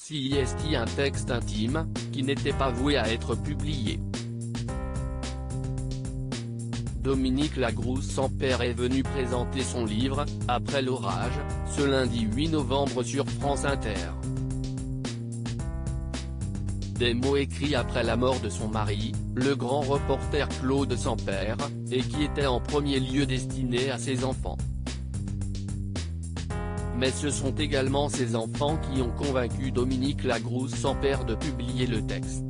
CIST, un texte intime, qui n'était pas voué à être publié. Dominique Lagrousse-Sampère est venu présenter son livre « Après l'orage », ce lundi 8 novembre sur France Inter. Des mots écrits après la mort de son mari, le grand reporter Claude Sampère, et qui étaient en premier lieu destinés à ses enfants. Mais ce sont également ses enfants qui ont convaincu Dominique Lagrousse-Sampère de publier le texte.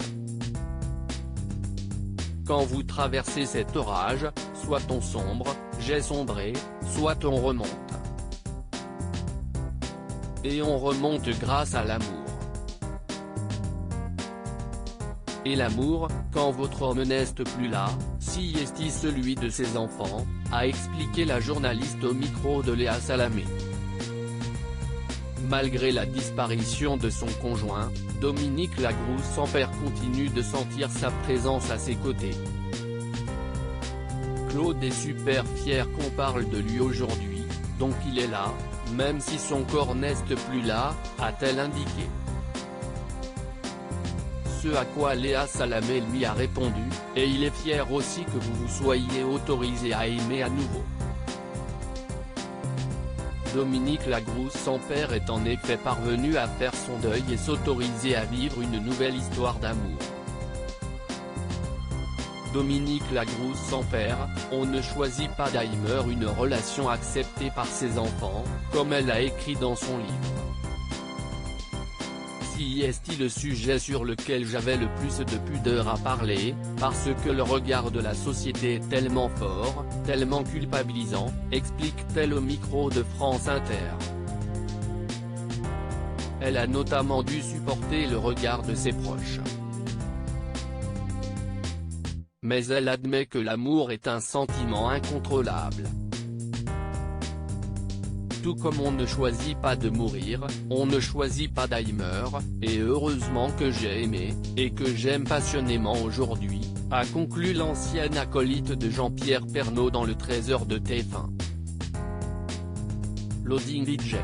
Quand vous traversez cet orage, soit on sombre, j'ai sombré, soit on remonte. Et on remonte grâce à l'amour. Et l'amour, quand votre homme n'est plus là, CIST celui de ses enfants, a expliqué la journaliste au micro de Léa Salamé. Malgré la disparition de son conjoint, Dominique Lagrousse-Sampère continue de sentir sa présence à ses côtés. Claude est super fier qu'on parle de lui aujourd'hui, donc il est là, même si son corps n'est plus là, a-t-elle indiqué. Ce à quoi Léa Salamé lui a répondu, et il est fier aussi que vous soyez autorisé à aimer à nouveau. Dominique Lagrousse-Sampère est en effet parvenu à faire son deuil et s'autoriser à vivre une nouvelle histoire d'amour. Dominique Lagrousse-Sampère, on ne choisit pas d'Aimer, une relation acceptée par ses enfants, comme elle a écrit dans son livre. CIST, le sujet sur lequel j'avais le plus de pudeur à parler, parce que le regard de la société est tellement fort, tellement culpabilisant, explique-t-elle au micro de France Inter. Elle a notamment dû supporter le regard de ses proches. Mais elle admet que l'amour est un sentiment incontrôlable. Tout comme on ne choisit pas de mourir, on ne choisit pas d'Aimer, et heureusement que j'ai aimé, et que j'aime passionnément aujourd'hui, a conclu l'ancienne acolyte de Jean-Pierre Pernaut dans le 13h de TF1. Loading DJ.